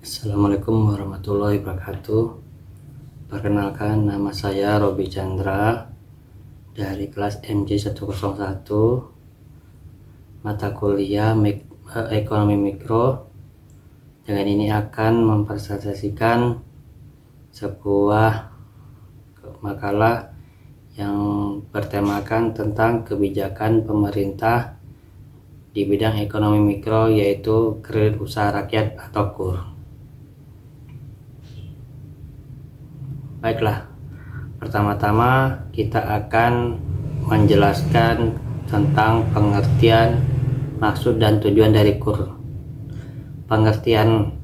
Assalamualaikum warahmatullahi wabarakatuh. Perkenalkan, nama saya Robi Chandra dari kelas MJ101, mata kuliah Ekonomi Mikro. Dengan ini akan mempresentasikan sebuah makalah yang bertemakan tentang kebijakan pemerintah di bidang ekonomi mikro, yaitu kredit usaha rakyat atau KUR. Baiklah, pertama-tama kita akan menjelaskan tentang pengertian, maksud dan tujuan dari KUR. Pengertian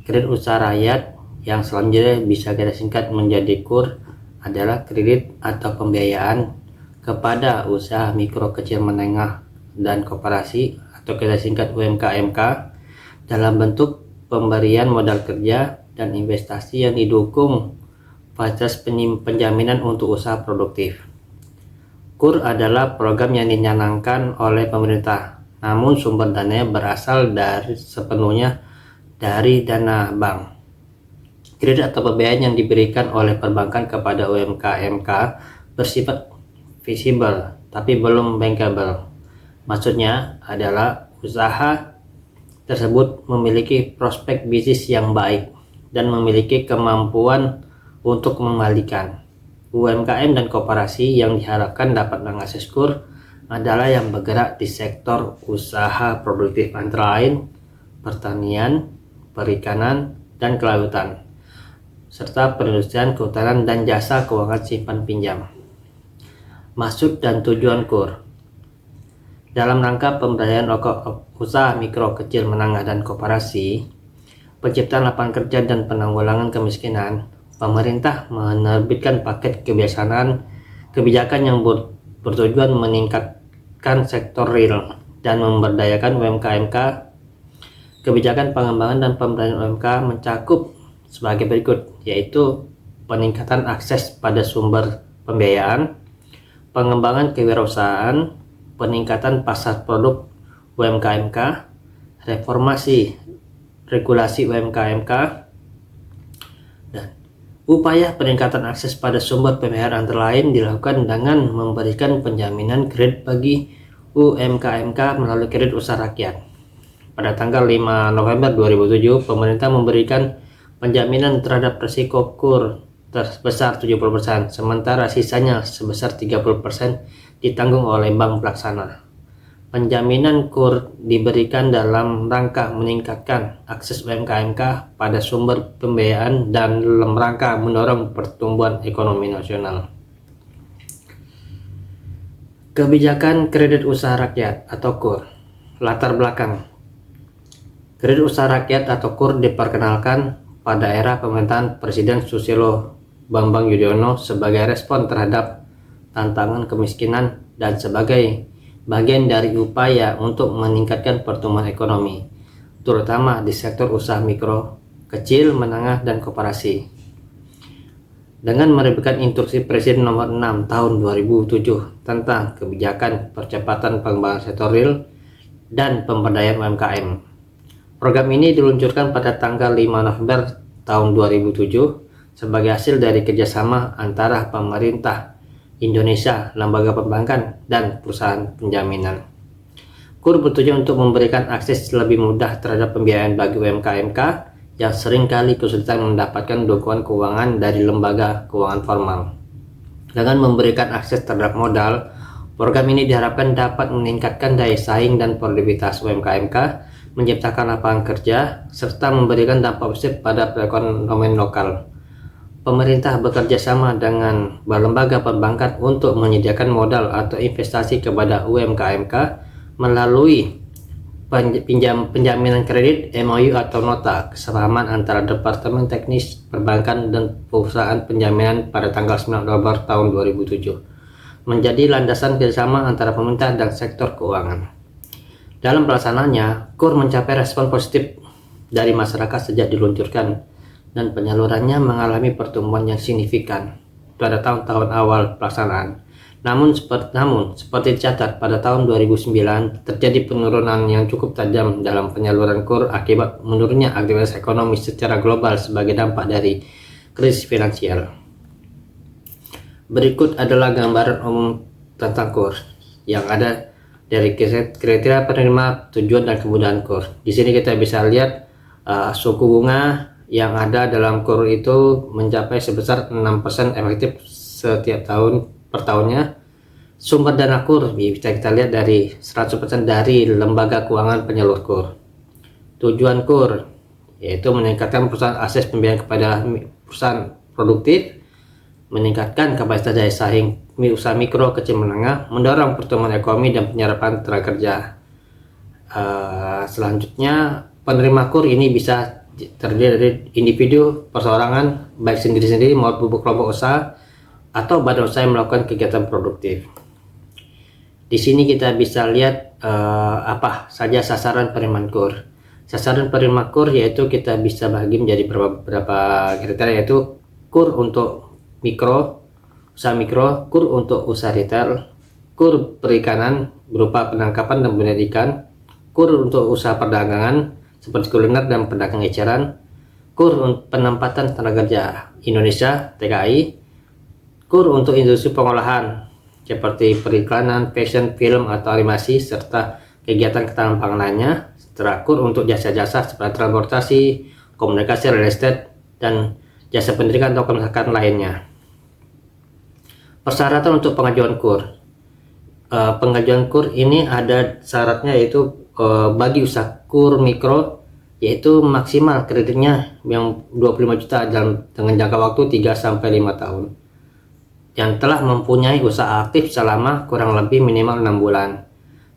kredit usaha rakyat yang selanjutnya bisa kita singkat menjadi KUR adalah kredit atau pembiayaan kepada usaha mikro, kecil, menengah, dan koperasi atau kita singkat UMKMK dalam bentuk pemberian modal kerja dan investasi yang didukung fasilitas penjaminan untuk usaha produktif. KUR adalah program yang dicanangkan oleh pemerintah, namun sumber dananya berasal sepenuhnya dari dana bank. Kredit atau pembiayaan yang diberikan oleh perbankan kepada UMKMK bersifat visible tapi belum bankable. Maksudnya adalah usaha tersebut memiliki prospek bisnis yang baik dan memiliki kemampuan untuk mengembalikan. UMKM dan koperasi yang diharapkan dapat mengakses KUR adalah yang bergerak di sektor usaha produktif antara lain pertanian, perikanan, dan kelautan, serta perindustrian, kehutanan, dan jasa keuangan simpan pinjam. Maksud dan tujuan KUR dalam rangka pemberdayaan usaha mikro, kecil, menengah, dan koperasi, penciptaan lapangan kerja, dan penanggulangan kemiskinan, pemerintah menerbitkan paket kebijakan yang bertujuan meningkatkan sektor real dan memberdayakan UMKMK. Kebijakan pengembangan dan pemberdayaan UMKM mencakup sebagai berikut, yaitu peningkatan akses pada sumber pembiayaan, pengembangan kewirausahaan, peningkatan pasar produk UMKMK, reformasi regulasi UMKMK, dan upaya peningkatan akses pada sumber pembiayaan antara lain dilakukan dengan memberikan penjaminan kredit bagi UMKMK melalui kredit usaha rakyat. Pada tanggal 5 November 2007, pemerintah memberikan penjaminan terhadap risiko KUR sebesar 70%, sementara sisanya sebesar 30% ditanggung oleh bank pelaksana. Penjaminan KUR diberikan dalam rangka meningkatkan akses UMKMK pada sumber pembiayaan dan dalam rangka mendorong pertumbuhan ekonomi nasional. Kebijakan kredit usaha rakyat atau KUR. Latar belakang kredit usaha rakyat atau KUR diperkenalkan pada era pemerintahan Presiden Susilo Bambang Yudhoyono sebagai respon terhadap tantangan kemiskinan dan sebagai bagian dari upaya untuk meningkatkan pertumbuhan ekonomi, terutama di sektor usaha mikro, kecil, menengah, dan koperasi. Dengan menerbitkan Instruksi Presiden Nomor 6 Tahun 2007 tentang kebijakan percepatan pengembangan sektor real dan pemberdayaan UMKM. Program ini diluncurkan pada tanggal 5 November tahun 2007 sebagai hasil dari kerjasama antara pemerintah Indonesia, lembaga perbankan, dan perusahaan penjaminan. KUR bertujuan untuk memberikan akses lebih mudah terhadap pembiayaan bagi UMKMK yang seringkali kesulitan mendapatkan dukungan keuangan dari lembaga keuangan formal. Dengan memberikan akses terhadap modal, program ini diharapkan dapat meningkatkan daya saing dan produktivitas UMKMK, menciptakan lapangan kerja, serta memberikan dampak positif pada perekonomian lokal. Pemerintah bekerja sama dengan lembaga perbankan untuk menyediakan modal atau investasi kepada UMKMK melalui penjaminan kredit, MOU atau nota kesepahaman antara Departemen Teknis Perbankan dan Perusahaan Penjaminan pada tanggal 9 Oktober tahun 2007, menjadi landasan kerjasama antara pemerintah dan sektor keuangan. Dalam pelaksanaannya, KUR mencapai respon positif dari masyarakat sejak diluncurkan dan penyalurannya mengalami pertumbuhan yang signifikan pada tahun-tahun awal pelaksanaan. Namun seperti dicatat pada tahun 2009 terjadi penurunan yang cukup tajam dalam penyaluran KUR akibat menurunnya aktivitas ekonomi secara global sebagai dampak dari krisis finansial. Berikut adalah gambaran umum tentang KUR yang ada dari kriteria penerima, tujuan, dan kemudahan KUR. Di sini kita bisa lihat suku bunga yang ada dalam KUR itu mencapai sebesar 6% efektif setiap tahun per tahunnya. Sumber dana KUR bisa kita lihat dari 100% dari lembaga keuangan penyalur KUR. Tujuan KUR yaitu meningkatkan perusahaan akses pembiayaan kepada perusahaan produktif, meningkatkan kapasitas daya saing usaha mikro kecil menengah, mendorong pertumbuhan ekonomi dan penyerapan tenaga kerja. Selanjutnya, penerima KUR ini bisa terdiri dari individu, perseorangan, baik sendiri-sendiri maupun kelompok usaha atau badan usaha yang melakukan kegiatan produktif. Di sini kita bisa lihat apa saja sasaran penerimaan KUR. Sasaran penerima KUR yaitu kita bisa bagi menjadi beberapa kriteria, yaitu KUR untuk usaha mikro, KUR untuk usaha retail, KUR perikanan berupa penangkapan dan budidaya ikan, KUR untuk usaha perdagangan seperti kuliner dan pedagang eceran, KUR penempatan tenaga kerja Indonesia (TKI), KUR untuk industri pengolahan seperti periklanan, fashion, film atau animasi, serta kegiatan ketahanan pangan lainnya. Setelah KUR untuk jasa-jasa seperti transportasi, komunikasi, real estate, dan jasa pendidikan atau kesehatan lainnya. Persyaratan untuk pengajuan KUR. Pengajuan KUR ini ada syaratnya, yaitu bagi usaha KUR mikro yaitu maksimal kreditnya yang 25 juta dengan jangka waktu 3-5 tahun, yang telah mempunyai usaha aktif selama kurang lebih minimal 6 bulan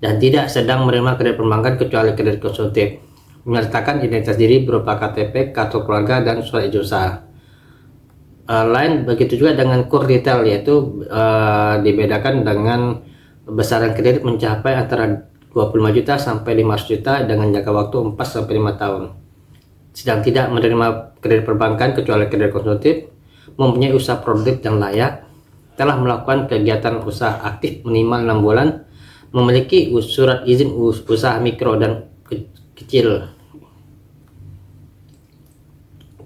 dan tidak sedang menerima kredit perbankan kecuali kredit konsumtif, menyertakan identitas diri berupa KTP, kartu keluarga, dan surat izin usaha. Lain begitu juga dengan KUR retail, yaitu dibedakan dengan besaran kredit mencapai antara 25 juta sampai 500 juta dengan jangka waktu 4-5 tahun. Sedang tidak menerima kredit perbankan kecuali kredit konsumtif, mempunyai usaha produktif dan layak, telah melakukan kegiatan usaha aktif minimal 6 bulan, memiliki surat izin usaha mikro dan kecil.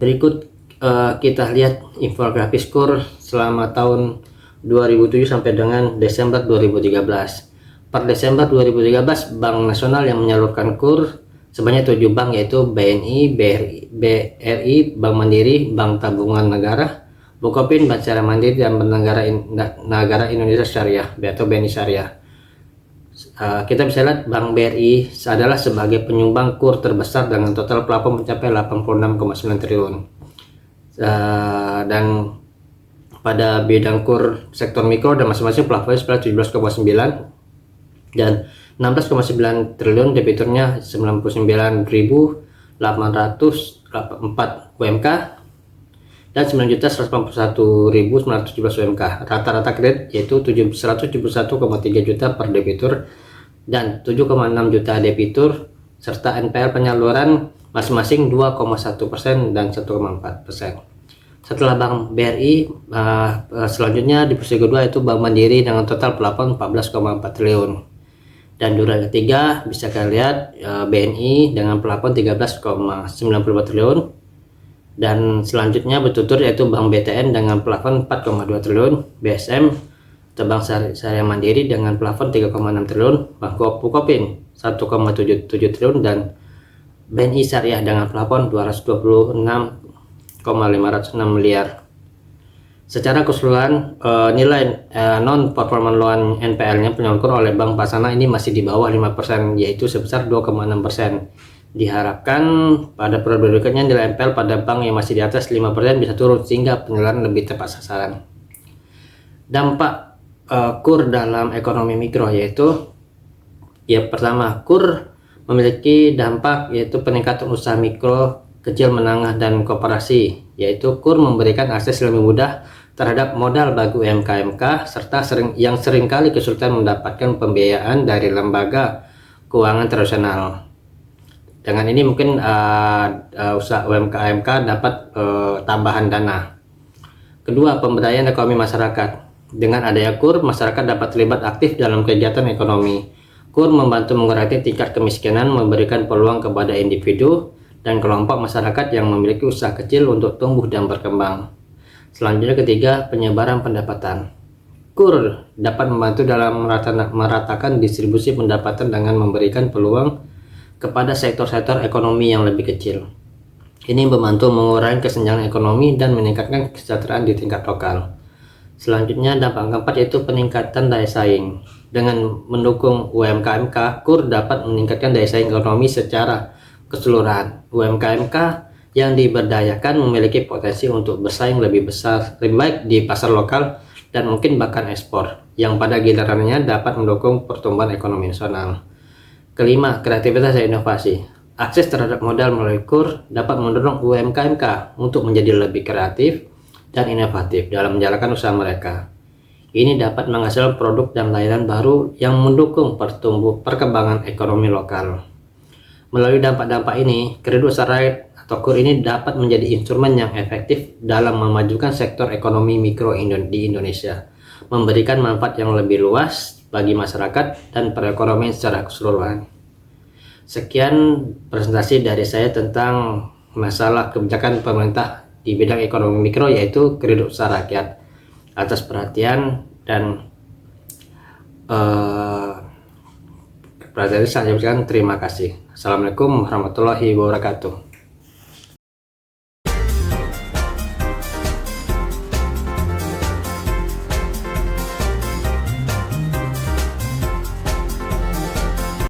Berikut kita lihat infografis KUR selama tahun 2007 sampai dengan Desember 2013. Per Desember 2013, Bank Nasional yang menyalurkan KUR sebanyak 7 bank, yaitu BNI, BRI, Bank Mandiri, Bank Tabungan Negara, Bukopin, Bank Syariah Mandiri, dan Negara Indonesia Syariah atau BNI Syariah. Kita bisa lihat Bank BRI adalah sebagai penyumbang KUR terbesar dengan total plafon mencapai 86,9 triliun. Dan pada bidang KUR sektor mikro dan masing-masing plafonnya sekitar 17,9 dan 16,9 triliun, debiturnya 99.804 UMK dan 9.181.917 UMK. Rata-rata kredit yaitu 171,3 juta per debitur dan 7,6 juta debitur, serta NPL penyaluran masing-masing 2,1% dan 1,4%. Setelah Bank BRI, selanjutnya di posisi kedua itu Bank Mandiri dengan total plafon 14,4 triliun. Dan di urutan ketiga bisa kita lihat BNI dengan plafon 13,94 triliun. Dan selanjutnya bertutur yaitu Bank BTN dengan plafon 4,2 triliun, BSM atau Bank Syariah Mandiri dengan plafon 3,6 triliun, Bank Bukopin 1,77 triliun, dan BNI Syariah dengan plafon 226,506 miliar. Secara keseluruhan nilai non-performing loan NPL-nya penyalur oleh Bank Pasana ini masih di bawah 5%, yaitu sebesar 2,6%. Diharapkan pada periode berikutnya nilai NPL pada bank yang masih di atas 5% bisa turun sehingga penyaluran lebih tepat sasaran. Dampak KUR dalam ekonomi mikro yaitu, pertama, KUR memiliki dampak yaitu peningkatan usaha mikro, kecil, menengah, dan koperasi, yaitu KUR memberikan akses lebih mudah terhadap modal bagi UMKM serta yang seringkali kesulitan mendapatkan pembiayaan dari lembaga keuangan tradisional. Dengan ini mungkin usaha UMKM dapat tambahan dana. Kedua, pemberdayaan ekonomi masyarakat. Dengan adanya KUR, masyarakat dapat terlibat aktif dalam kegiatan ekonomi. KUR membantu mengurangi tingkat kemiskinan, memberikan peluang kepada individu dan kelompok masyarakat yang memiliki usaha kecil untuk tumbuh dan berkembang. Selanjutnya ketiga, penyebaran pendapatan. KUR dapat membantu dalam meratakan distribusi pendapatan dengan memberikan peluang kepada sektor-sektor ekonomi yang lebih kecil. Ini membantu mengurangi kesenjangan ekonomi dan meningkatkan kesejahteraan di tingkat lokal. Selanjutnya dampak keempat yaitu peningkatan daya saing. Dengan mendukung UMKM-K, KUR dapat meningkatkan daya saing ekonomi secara keseluruhan. UMKM-K yang diberdayakan memiliki potensi untuk bersaing lebih baik di pasar lokal dan mungkin bahkan ekspor, yang pada gilirannya dapat mendukung pertumbuhan ekonomi nasional. Kelima, kreativitas dan inovasi. Akses terhadap modal melalui KUR dapat mendorong UMKM-K untuk menjadi lebih kreatif dan inovatif dalam menjalankan usaha mereka. Ini dapat menghasilkan produk dan layanan baru yang mendukung perkembangan ekonomi lokal. Melalui dampak-dampak ini, kredit usaha rakyat atau KUR ini dapat menjadi instrumen yang efektif dalam memajukan sektor ekonomi mikro di Indonesia, memberikan manfaat yang lebih luas bagi masyarakat dan perekonomian secara keseluruhan. Sekian presentasi dari saya tentang masalah kebijakan pemerintah di bidang ekonomi mikro, yaitu kredit usaha rakyat. Atas perhatian dan perhatian saya ucapkan terima kasih. Assalamualaikum warahmatullahi wabarakatuh.